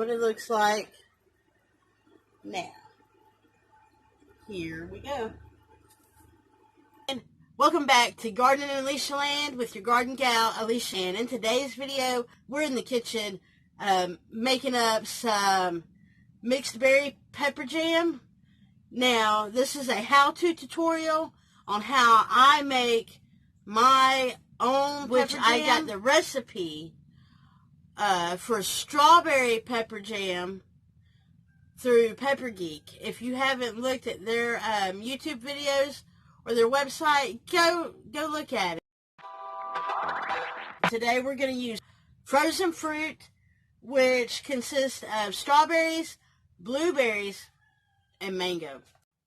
what it looks like now. Here we go. And welcome back to Gardening in Alicia Land with your garden gal, Alicia. And in today's video, we're in the kitchen making up some mixed berry pepper jam. Now, this is a how-to tutorial on how I make my own pepper jam. I got the recipe for strawberry pepper jam through Pepper Geek. If you haven't looked at their YouTube videos or their website, go look at it. Today we're going to use frozen fruit, which consists of strawberries, blueberries, and mango.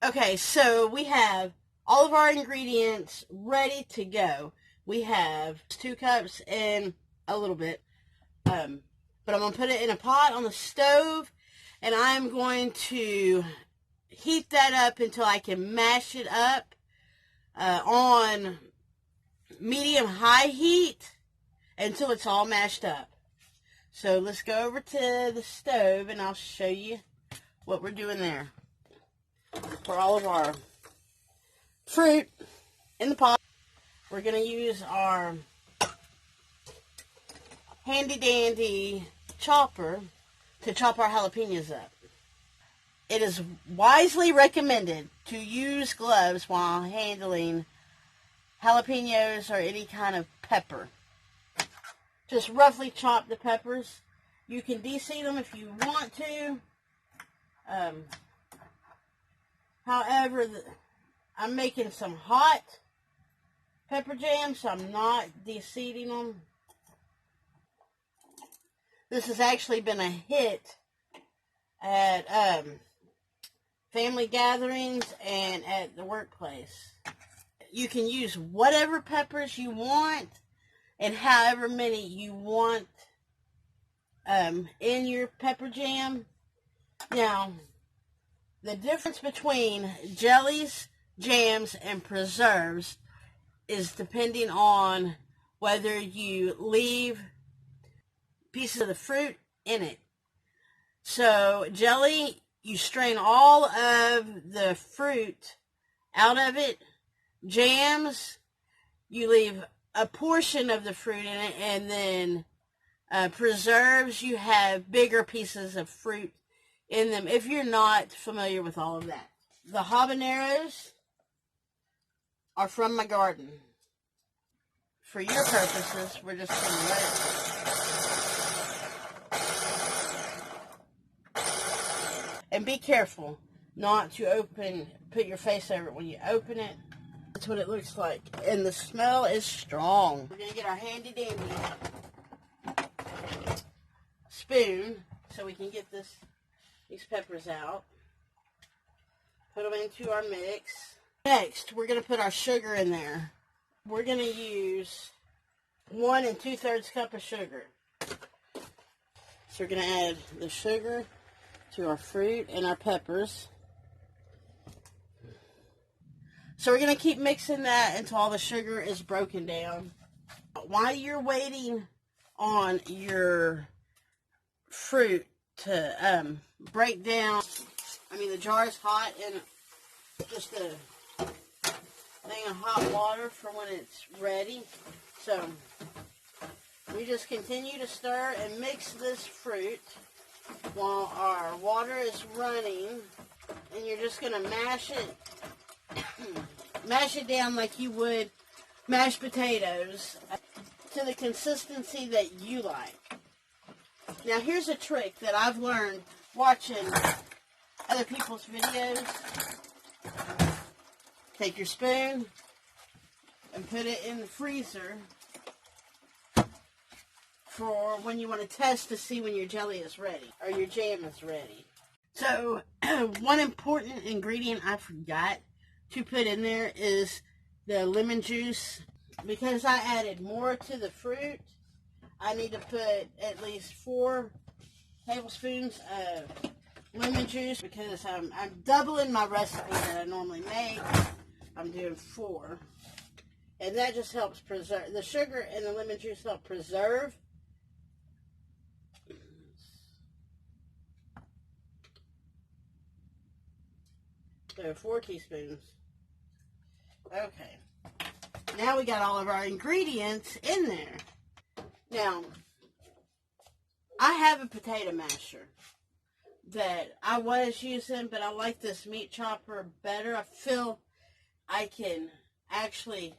Okay, so we have all of our ingredients ready to go. We have 2 cups and a little bit, but I'm going to put it in a pot on the stove, and I'm going to heat that up until I can mash it up on medium-high heat until it's all mashed up. So let's go over to the stove, and I'll show you what we're doing there. For all of our fruit in the pot, we're going to use our handy-dandy chopper to chop our jalapenos up. It is wisely recommended to use gloves while handling jalapenos or any kind of pepper. Just roughly chop the peppers. You can deseed them if you want to. However, I'm making some hot pepper jam, so I'm not deseeding them. This has actually been a hit at family gatherings and at the workplace. You can use whatever peppers you want and however many you want in your pepper jam. Now, the difference between jellies, jams, and preserves is depending on whether you leave pieces of the fruit in it. So, jelly, you strain all of the fruit out of it. Jams, you leave a portion of the fruit in it, and then preserves, you have bigger pieces of fruit in them, if you're not familiar with all of that. The habaneros are from my garden. For your purposes, we're just going to let it. And be careful not to put your face over it when you open it. That's what it looks like. And the smell is strong. We're going to get our handy dandy spoon so we can get these peppers out. Put them into our mix. Next, we're going to put our sugar in there. We're going to use 1 2/3 cup of sugar. So we're going to add the sugar to our fruit and our peppers. So we're going to keep mixing that until all the sugar is broken down. While you're waiting on your fruit to break down, the jar is hot, and just a thing of hot water for when it's ready. So we just continue to stir and mix this fruit while our water is running, and you're just going to mash it down like you would mashed potatoes to the consistency that you like. Now, here's a trick that I've learned watching other people's videos. Take your spoon and put it in the freezer for when you want to test to see when your jelly is ready or your jam is ready. So, one important ingredient I forgot to put in there is the lemon juice. Because I added more to the fruit, I need to put at least 4 tablespoons of lemon juice, because I'm doubling my recipe that I normally make. I'm doing 4. And that just helps preserve. The sugar and the lemon juice help preserve So 4 teaspoons. Okay. Now we got all of our ingredients in there. Now, I have a potato masher that I was using, but I like this meat chopper better. I feel I can actually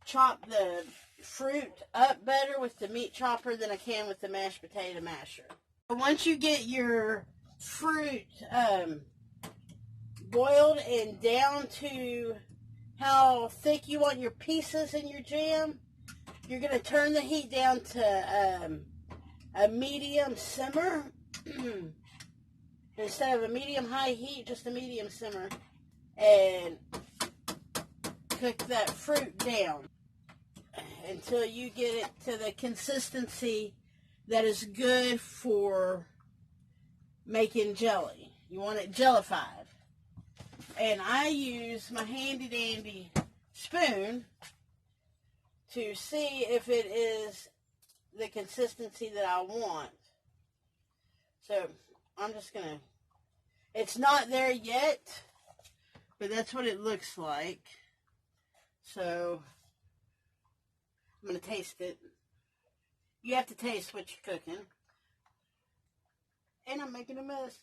chop the fruit up better with the meat chopper than I can with the mashed potato masher. Once you get your fruit boiled and down to how thick you want your pieces in your jam, you're going to turn the heat down to a medium simmer. Instead of a medium-high heat, just a medium simmer. And cook that fruit down until you get it to the consistency that is good for making jelly. You want it jellified. And I use my handy-dandy spoon to see if it is the consistency that I want. So I'm just going to, it's not there yet, but that's what it looks like. So I'm going to taste it. You have to taste what you're cooking. And I'm making a mess.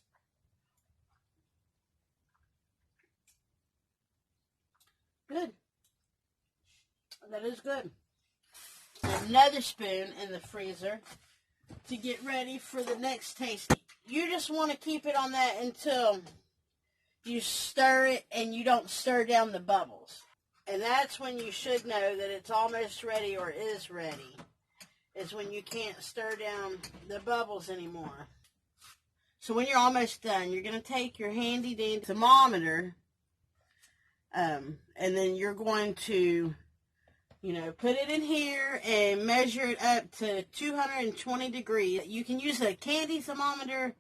Good. That is good. Another spoon in the freezer to get ready for the next tasting. You just want to keep it on that until you stir it and you don't stir down the bubbles. And that's when you should know that it's almost ready or is ready. Is when you can't stir down the bubbles anymore. So when you're almost done, you're going to take your handy dandy thermometer, and then you're going to, put it in here and measure it up to 220 degrees. You can use a candy thermometer,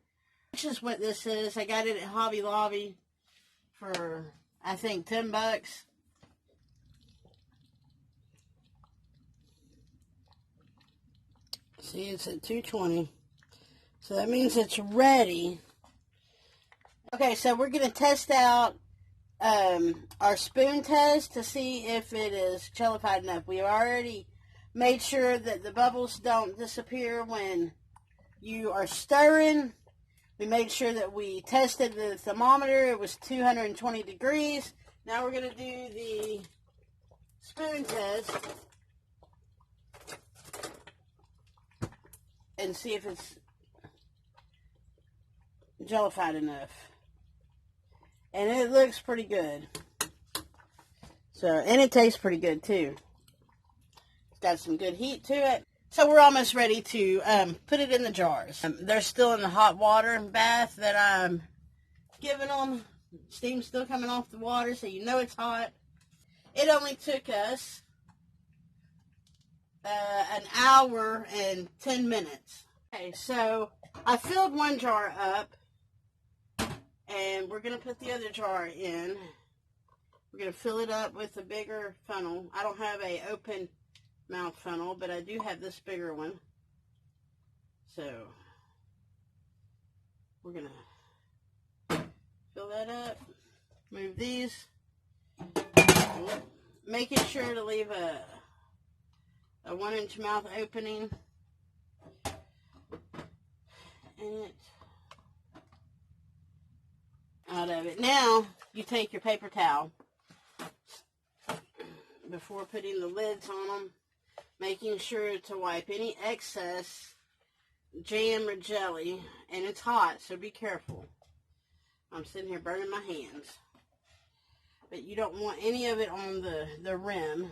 which is what this is. I got it at Hobby Lobby for, I think, $10. See, it's at 220. So that means it's ready. Okay, so we're going to test out our spoon test to see if it is jellified enough. We already made sure that the bubbles don't disappear when you are stirring. We made sure that we tested the thermometer. It was 220 degrees. Now we're going to do the spoon test and see if it's jellified enough. And it looks pretty good. So, and it tastes pretty good too. It's got some good heat to it. So we're almost ready to put it in the jars. They're still in the hot water bath that I'm giving them. Steam's still coming off the water, so you know it's hot. It only took us an hour and 10 minutes. Okay, so I filled one jar up, and we're going to put the other jar in. We're going to fill it up with a bigger funnel. I don't have a open mouth funnel, but I do have this bigger one. So we're going to fill that up. Move these. Making sure to leave a 1-inch mouth opening in it. Out of it. Now you take your paper towel before putting the lids on them, making sure to wipe any excess jam or jelly, and it's hot, so be careful. I'm sitting here burning my hands, but you don't want any of it on the rim.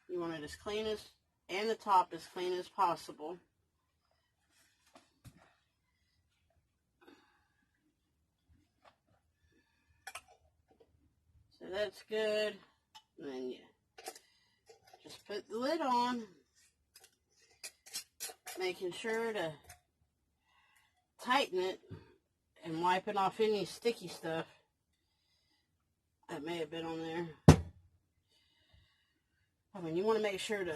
You want it as clean as, and the top as clean as possible. So that's good. And then you just put the lid on, making sure to tighten it and wiping off any sticky stuff that may have been on there. I mean, you want to make sure to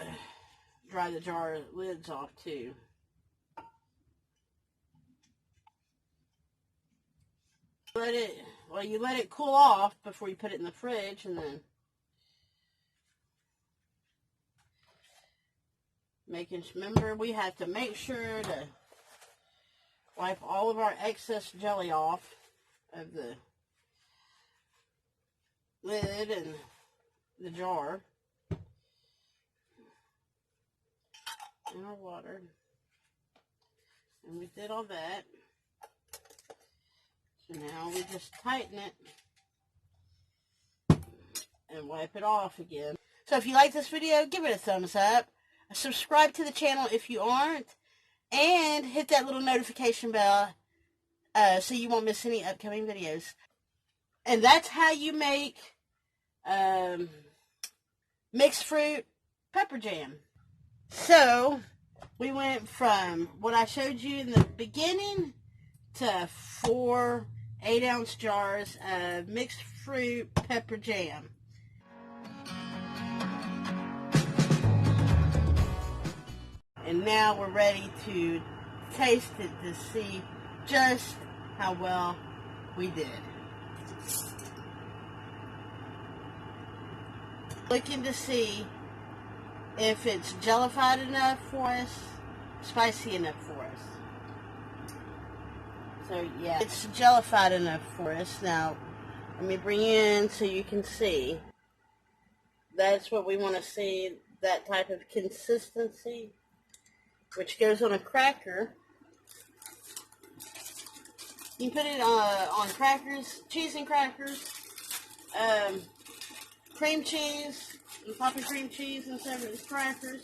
dry the jar lids off too. Let it well, you let it cool off before you put it in the fridge, and then remember, we have to make sure to wipe all of our excess jelly off of the lid and the jar. And our water. And we did all that. So now we just tighten it and wipe it off again. So if you like this video, give it a thumbs up. Subscribe to the channel if you aren't. And hit that little notification bell so you won't miss any upcoming videos. And that's how you make mixed fruit pepper jam. So we went from what I showed you in the beginning to 4 8-ounce jars of mixed fruit pepper jam. And now we're ready to taste it to see just how well we did. Looking to see if it's jellified enough for us, spicy enough for us. So yeah, it's jellified enough for us. Now, let me bring you in so you can see. That's what we want to see, that type of consistency, which goes on a cracker. You can put it on crackers, cheese and crackers, cream cheese, and popping cream cheese instead of the crackers.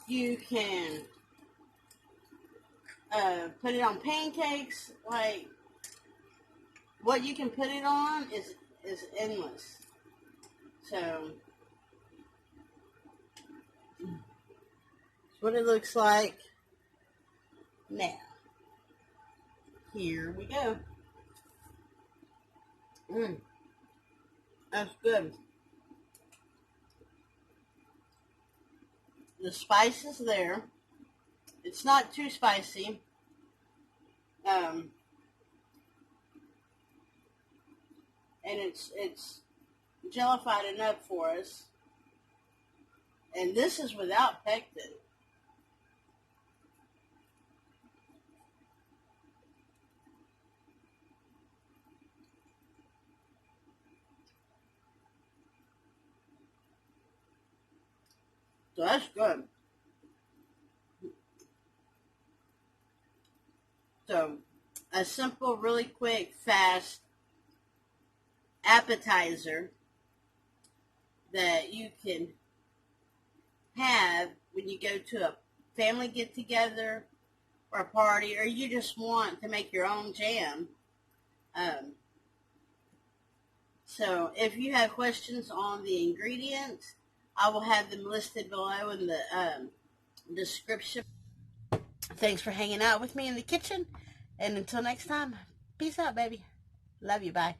You can put it on pancakes. Like, what you can put it on is endless. So, that's what it looks like now. Here we go. That's good. The spice is there. It's not too spicy. And it's jellified enough for us. And this is without pectin. So that's good. So, a simple, really quick, fast appetizer that you can have when you go to a family get-together or a party, or you just want to make your own jam. So, if you have questions on the ingredients, I will have them listed below in the description. Thanks for hanging out with me in the kitchen. And until next time, peace out, baby. Love you. Bye.